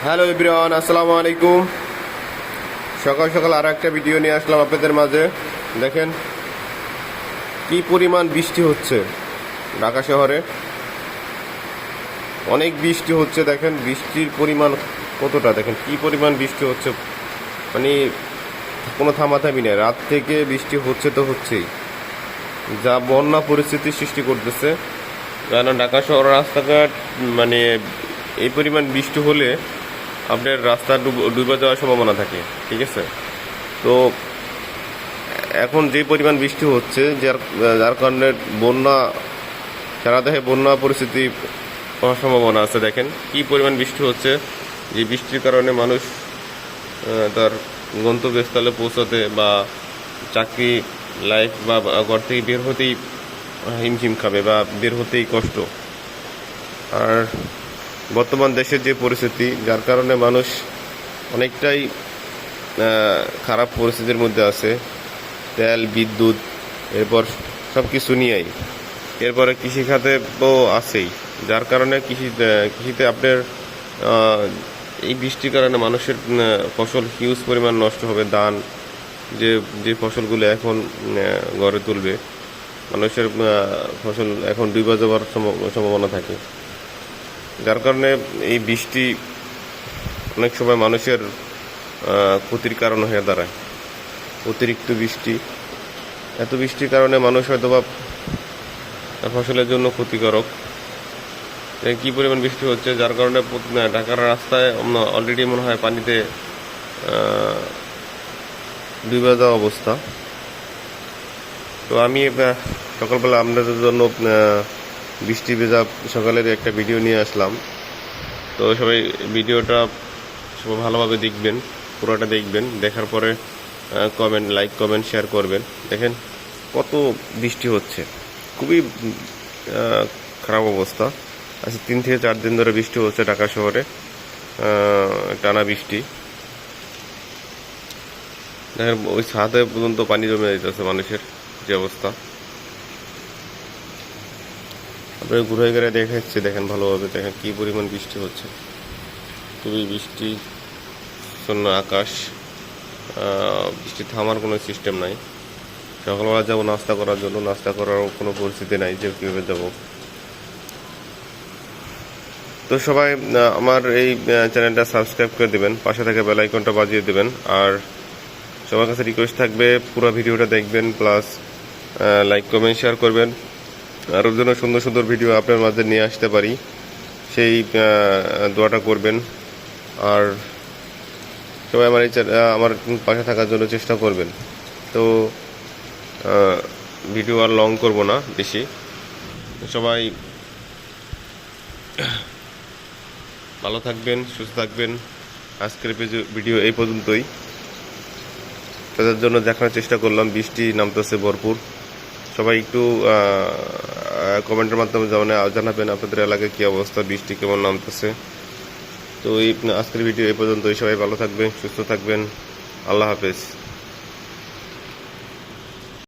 Hello everyone, আসসালামু আলাইকুম। সকাল সকাল আর একটা ভিডিও নিয়ে আসলাম আপনাদের মাঝে। দেখেন কি পরিমাণ বৃষ্টি হচ্ছে ঢাকা শহরে। অনেক বৃষ্টি হচ্ছে, দেখেন বৃষ্টির পরিমাণ কতটা, দেখেন কি পরিমাণ বৃষ্টি হচ্ছে, মানে কোনো থামাথামি নেই। রাত থেকে বৃষ্টি হচ্ছে তো হচ্ছেই, যা বন্যা পরিস্থিতির সৃষ্টি করতেছে। কারণ ঢাকা শহর রাস্তাঘাট মানে এই পরিমাণ বৃষ্টি হলে আপনার রাস্তা ডুবে যাওয়ার সম্ভাবনা থাকে, ঠিক আছে। তো এখন যে পরিমাণ বৃষ্টি হচ্ছে, যার কারণে বন্যা, সারা দেশে বন্যা পরিস্থিতি হওয়ার সম্ভাবনা আছে। দেখেন কি পরিমাণ বৃষ্টি হচ্ছে, যে বৃষ্টির কারণে মানুষ তার গন্তব্যস্থলে পৌঁছাতে বা চাকরি লাইফ বা ঘর থেকে বের হতেই হিমশিম খাবে বা বের হতেই কষ্ট। আর বর্তমান দেশের যে পরিস্থিতি, যার কারণে মানুষ অনেকটাই খারাপ পরিস্থিতির মধ্যে আছে। তেল, বিদ্যুৎ, এরপর সব কিছু নিয়েই, এরপরে কৃষিখাতে তো আছেই। যার কারণে কৃষিতে আপনার এই বৃষ্টির কারণে মানুষের ফসল হিউজ পরিমাণ নষ্ট হবে। ধান, যে ফসলগুলো এখন গড়ে তুলবে, মানুষের ফসল এখন ডুবে যাওয়ার সম্ভাবনা থাকে। যার কারণে এই বৃষ্টি অনেক সময় মানুষের ক্ষতির কারণ হয়ে দাঁড়ায়। অতিরিক্ত বৃষ্টি, এত বৃষ্টির কারণে মানুষ হয়তো বা ফসলের জন্য ক্ষতিকারক। কি পরিমাণ বৃষ্টি হচ্ছে, যার কারণে ঢাকার রাস্তায় অলরেডি মনে হয় পানিতে ডুবে যাওয়া অবস্থা। তো আমি সকালবেলা আপনাদের জন্য বৃষ্টি ভেজা সকালের একটা ভিডিও নিয়ে আসলাম। তো সবাই ভিডিওটা সবাই ভালোভাবে দেখবেন, পুরোটা দেখবেন, দেখার পরে লাইক কমেন্ট শেয়ার করবেন। দেখেন কত বৃষ্টি হচ্ছে, খুবই খারাপ অবস্থা। আচ্ছা, 3 থেকে 4 দিন ধরে বৃষ্টি হচ্ছে ঢাকা শহরে, টানা বৃষ্টি। দেখেন ওই ছাদে পর্যন্ত পানি জমে যেতেছে, মানুষের যে অবস্থা। আপনার ঘুরে ঘুরে দেখাচ্ছে, দেখেন ভালোভাবে, দেখেন কি পরিমাণ বৃষ্টি হচ্ছে। খুবই বৃষ্টি শূন্য আকাশ, বৃষ্টি থামার কোনো সিস্টেম নাই। সকালবেলা যাবো নাস্তা করার জন্য, নাস্তা করারও কোনো পরিস্থিতি নাই যে কীভাবে যাবো। তো সবাই আমার এই চ্যানেলটা সাবস্ক্রাইব করে দেবেন, পাশে থেকে বেল আইকনটা বাজিয়ে দেবেন। আর সবার কাছে রিকোয়েস্ট থাকবে পুরো ভিডিওটা দেখবেন, প্লাস লাইক কমেন্ট শেয়ার করবেন। আরও যেন সুন্দর সুন্দর ভিডিও আপনার মাঝে নিয়ে আসতে পারি, সেই দোয়াটা করবেন। আর সবাই আমার পাশে থাকার জন্য চেষ্টা করবেন। তো ভিডিও আর লং করব না বেশি। সবাই ভালো থাকবেন, সুস্থ থাকবেন। আজকের ভিডিও এই পর্যন্তই। তাদের জন্য দেখানোর চেষ্টা করলাম বৃষ্টি নামতেছে ভরপুর। সবাই একটু কমেন্টের মাধ্যমে জানাবেন আপনাদের এলাকায় কী অবস্থা, বৃষ্টি কেমন নামতেছে। তো এই আজকের ভিডিও এই পর্যন্তই। সবাই ভালো থাকবেন, সুস্থ থাকবেন। আল্লাহ হাফেজ।